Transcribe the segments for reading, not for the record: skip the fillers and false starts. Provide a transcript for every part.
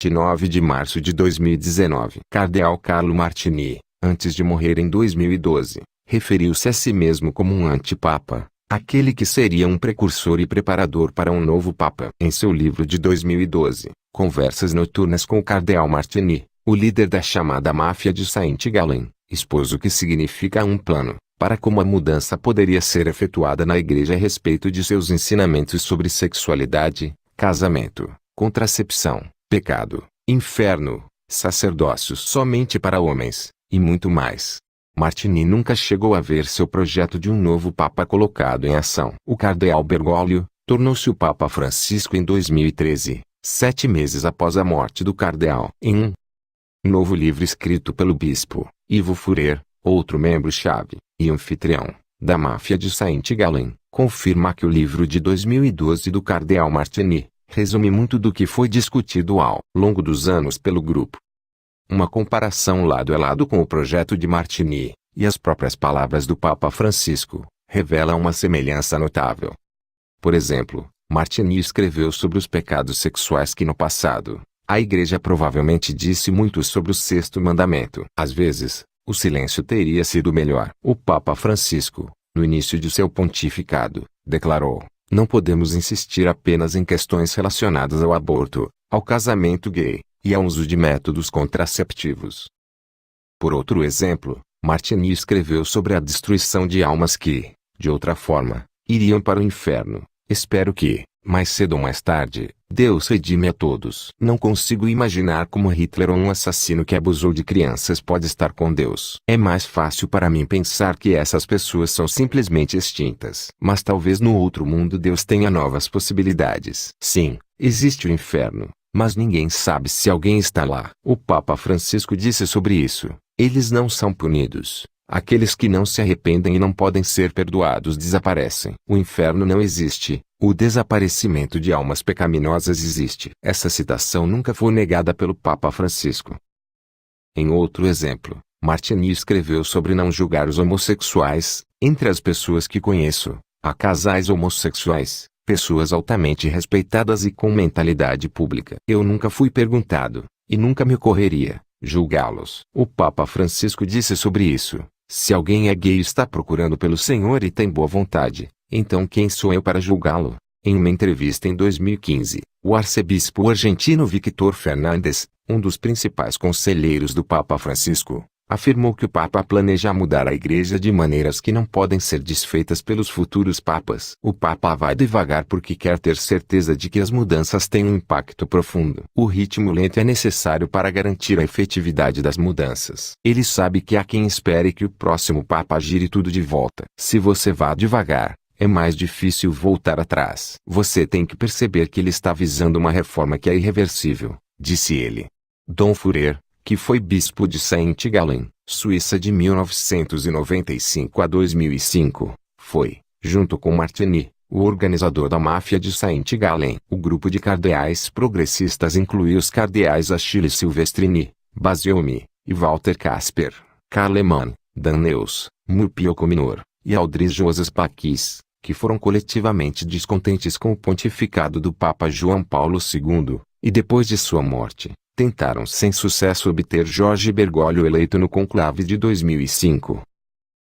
29 de março de 2019. Cardeal Carlo Martini, antes de morrer em 2012, referiu-se a si mesmo como um antipapa, aquele que seria um precursor e preparador para um novo papa. Em seu livro de 2012, Conversas Noturnas com o Cardeal Martini, o líder da chamada máfia de Saint Gallen, expôs o que significa um plano para como a mudança poderia ser efetuada na igreja a respeito de seus ensinamentos sobre sexualidade, casamento, contracepção, pecado, inferno, sacerdócio somente para homens, e muito mais. Martini nunca chegou a ver seu projeto de um novo papa colocado em ação. O cardeal Bergoglio tornou-se o Papa Francisco em 2013, 7 meses após a morte do cardeal. Em um novo livro escrito pelo bispo Ivo Furer, outro membro-chave e anfitrião da máfia de Saint Gallen, confirma que o livro de 2012 do cardeal Martini resume muito do que foi discutido ao longo dos anos pelo grupo. Uma comparação lado a lado com o projeto de Martini, e as próprias palavras do Papa Francisco, revela uma semelhança notável. Por exemplo, Martini escreveu sobre os pecados sexuais que no passado, a Igreja provavelmente disse muito sobre o sexto mandamento. Às vezes, o silêncio teria sido melhor. O Papa Francisco, no início de seu pontificado, declarou: não podemos insistir apenas em questões relacionadas ao aborto, ao casamento gay, e ao uso de métodos contraceptivos. Por outro exemplo, Martini escreveu sobre a destruição de almas que, de outra forma, iriam para o inferno. Espero que, mais cedo ou mais tarde, Deus redime a todos. Não consigo imaginar como Hitler ou um assassino que abusou de crianças pode estar com Deus. É mais fácil para mim pensar que essas pessoas são simplesmente extintas. Mas talvez no outro mundo Deus tenha novas possibilidades. Sim, existe o inferno, mas ninguém sabe se alguém está lá. O Papa Francisco disse sobre isso: eles não são punidos. Aqueles que não se arrependem e não podem ser perdoados desaparecem. O inferno não existe. O desaparecimento de almas pecaminosas existe. Essa citação nunca foi negada pelo Papa Francisco. Em outro exemplo, Martini escreveu sobre não julgar os homossexuais. Entre as pessoas que conheço, há casais homossexuais, pessoas altamente respeitadas e com mentalidade pública. Eu nunca fui perguntado, e nunca me ocorreria, julgá-los. O Papa Francisco disse sobre isso: se alguém é gay e está procurando pelo Senhor e tem boa vontade, então quem sou eu para julgá-lo? Em uma entrevista em 2015, o arcebispo argentino Víctor Fernandes, um dos principais conselheiros do Papa Francisco, afirmou que o Papa planeja mudar a Igreja de maneiras que não podem ser desfeitas pelos futuros papas. O Papa vai devagar porque quer ter certeza de que as mudanças têm um impacto profundo. O ritmo lento é necessário para garantir a efetividade das mudanças. Ele sabe que há quem espere que o próximo Papa gire tudo de volta. Se você vá devagar, é mais difícil voltar atrás. Você tem que perceber que ele está visando uma reforma que é irreversível, disse ele. Dom Furer, que foi bispo de Saint Gallen, Suíça de 1995 a 2005, foi, junto com Martini, o organizador da máfia de Saint Gallen. O grupo de cardeais progressistas incluía os cardeais Achille Silvestrini, Bassiomi, e Walter Casper, Carleman, Dan Neus, Murpio Minor, e Aldris Josas Paquis, que foram coletivamente descontentes com o pontificado do Papa João Paulo II, e depois de sua morte, tentaram sem sucesso obter Jorge Bergoglio eleito no conclave de 2005.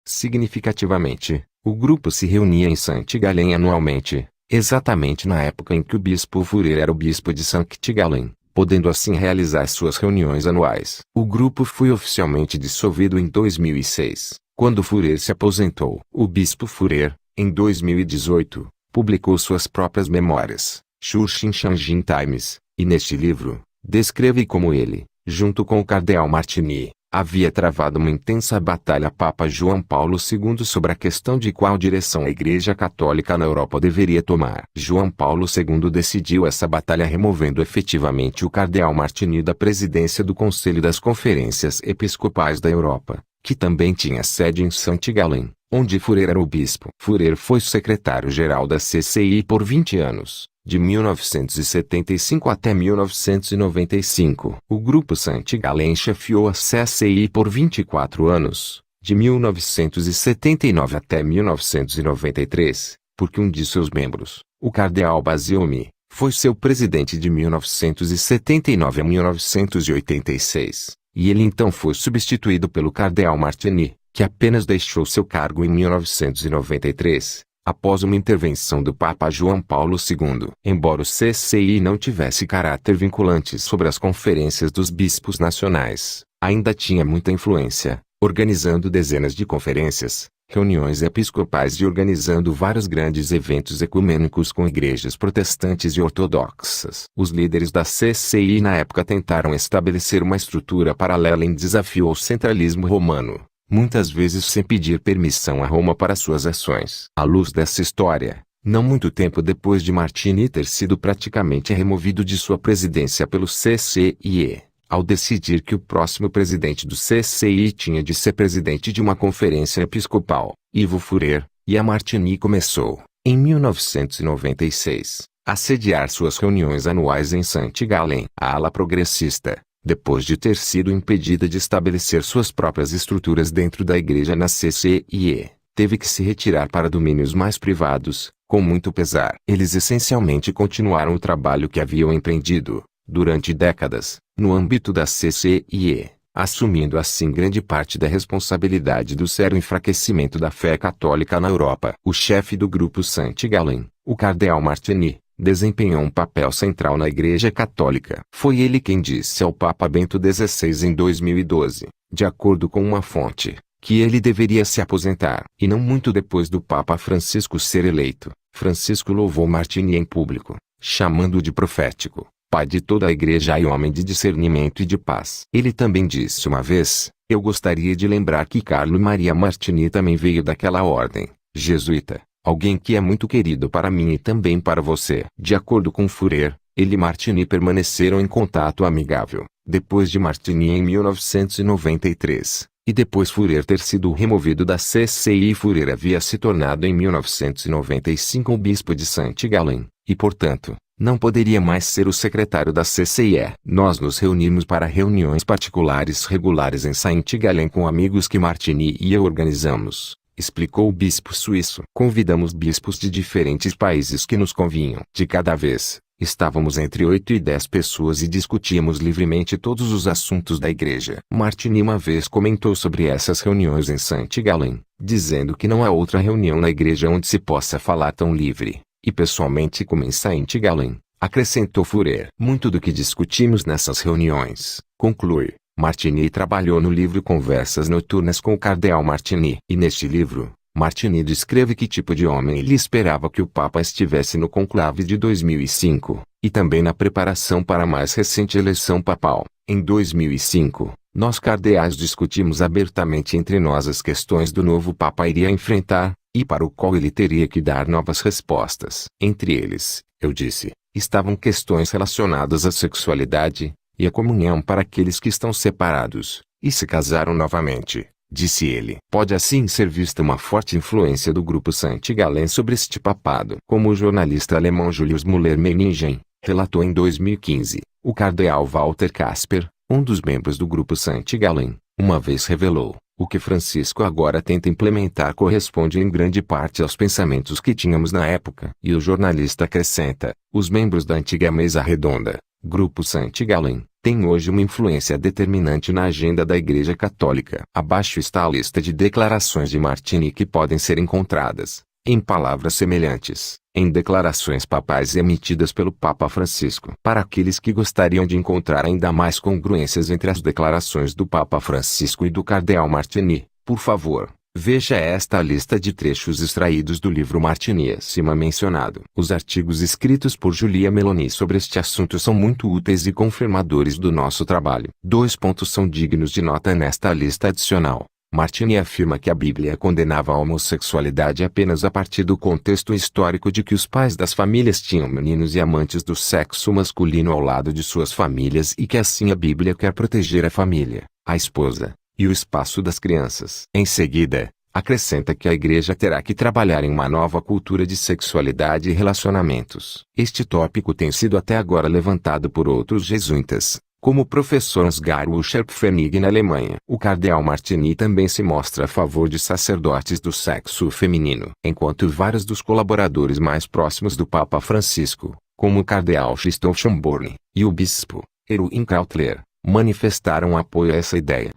Significativamente, o grupo se reunia em Saint Gallen anualmente, exatamente na época em que o bispo Furer era o bispo de Saint Gallen, podendo assim realizar suas reuniões anuais. O grupo foi oficialmente dissolvido em 2006, quando Furer se aposentou. O bispo Furer, em 2018, publicou suas próprias memórias, Church in Changing Times, e neste livro, descreve como ele, junto com o cardeal Martini, havia travado uma intensa batalha Papa João Paulo II sobre a questão de qual direção a Igreja Católica na Europa deveria tomar. João Paulo II decidiu essa batalha removendo efetivamente o cardeal Martini da presidência do Conselho das Conferências Episcopais da Europa, que também tinha sede em Saint Gallen, onde Furer era o bispo. Furer foi secretário-geral da CCI por 20 anos. De 1975 até 1995, o grupo Saint Gallen chefiou a CCI por 24 anos, de 1979 até 1993, porque um de seus membros, o cardeal Bassiomi, Foi seu presidente de 1979 a 1986, e ele então foi substituído pelo cardeal Martini, que apenas deixou seu cargo em 1993, após uma intervenção do Papa João Paulo II. Embora o CCI não tivesse caráter vinculante sobre as conferências dos bispos nacionais, ainda tinha muita influência, organizando dezenas de conferências, reuniões episcopais e organizando vários grandes eventos ecumênicos com igrejas protestantes e ortodoxas. Os líderes da CCI na época tentaram estabelecer uma estrutura paralela em desafio ao centralismo romano, muitas vezes sem pedir permissão a Roma para suas ações. À luz dessa história, não muito tempo depois de Martini ter sido praticamente removido de sua presidência pelo CCIE, ao decidir que o próximo presidente do CCI tinha de ser presidente de uma conferência episcopal, Ivo Furer, e a Martini começou, em 1996, a sediar suas reuniões anuais em Saint-Gallen. A ala progressista, depois de ter sido impedida de estabelecer suas próprias estruturas dentro da igreja na CCIE, teve que se retirar para domínios mais privados, com muito pesar. Eles essencialmente continuaram o trabalho que haviam empreendido, durante décadas, no âmbito da CCIE, assumindo assim grande parte da responsabilidade do sério enfraquecimento da fé católica na Europa. O chefe do grupo Saint-Gallen, o cardeal Martini, desempenhou um papel central na Igreja Católica. Foi ele quem disse ao Papa Bento XVI em 2012, de acordo com uma fonte, que ele deveria se aposentar. E não muito depois do Papa Francisco ser eleito, Francisco louvou Martini em público, chamando-o de profético, pai de toda a igreja e homem de discernimento e de paz. Ele também disse uma vez: eu gostaria de lembrar que Carlo Maria Martini também veio daquela ordem jesuíta, alguém que é muito querido para mim e também para você. De acordo com Furer, ele e Martini permaneceram em contato amigável, depois de Martini em 1993, e depois Furer ter sido removido da CCI. Furer havia se tornado em 1995 o bispo de Saint-Gallen, e portanto, não poderia mais ser o secretário da CCIE. Nós nos reunimos para reuniões particulares regulares em Saint-Gallen com amigos que Martini e eu organizamos, explicou o bispo suíço. Convidamos bispos de diferentes países que nos convinham. De cada vez, estávamos entre 8 e 10 pessoas e discutíamos livremente todos os assuntos da igreja. Martini uma vez comentou sobre essas reuniões em Saint-Gallen, dizendo que não há outra reunião na igreja onde se possa falar tão livre e pessoalmente como em Saint-Gallen, acrescentou Furer. Muito do que discutimos nessas reuniões, conclui, Martini trabalhou no livro Conversas Noturnas com o cardeal Martini. E neste livro, Martini descreve que tipo de homem ele esperava que o Papa estivesse no conclave de 2005, e também na preparação para a mais recente eleição papal. Em 2005, nós cardeais discutimos abertamente entre nós as questões do novo Papa iria enfrentar, e para o qual ele teria que dar novas respostas. Entre eles, eu disse, estavam questões relacionadas à sexualidade, e à comunhão para aqueles que estão separados, e se casaram novamente, disse ele. Pode assim ser vista uma forte influência do grupo Saint-Gallen sobre este papado. Como o jornalista alemão Julius Müller-Meiningen relatou em 2015, o cardeal Walter Kasper, um dos membros do grupo Saint-Gallen, uma vez revelou: o que Francisco agora tenta implementar corresponde em grande parte aos pensamentos que tínhamos na época. E o jornalista acrescenta: os membros da antiga mesa redonda, grupo Saint-Gallen, têm hoje uma influência determinante na agenda da Igreja Católica. Abaixo está a lista de declarações de Martini que podem ser encontradas, em palavras semelhantes, em declarações papais emitidas pelo Papa Francisco. Para aqueles que gostariam de encontrar ainda mais congruências entre as declarações do Papa Francisco e do cardeal Martini, por favor, veja esta lista de trechos extraídos do livro Martini acima mencionado. Os artigos escritos por Julia Meloni sobre este assunto são muito úteis e confirmadores do nosso trabalho. 2 pontos são dignos de nota nesta lista adicional. Martini afirma que a Bíblia condenava a homossexualidade apenas a partir do contexto histórico de que os pais das famílias tinham meninos e amantes do sexo masculino ao lado de suas famílias e que assim a Bíblia quer proteger a família, a esposa, e o espaço das crianças. Em seguida, acrescenta que a Igreja terá que trabalhar em uma nova cultura de sexualidade e relacionamentos. Este tópico tem sido até agora levantado por outros jesuítas, como o professor Ansgar Scherpfennig na Alemanha. O cardeal Martini também se mostra a favor de sacerdotes do sexo feminino. Enquanto vários dos colaboradores mais próximos do Papa Francisco, como o cardeal Christoph Schönborn e o bispo Erwin Krautler, manifestaram apoio a essa ideia.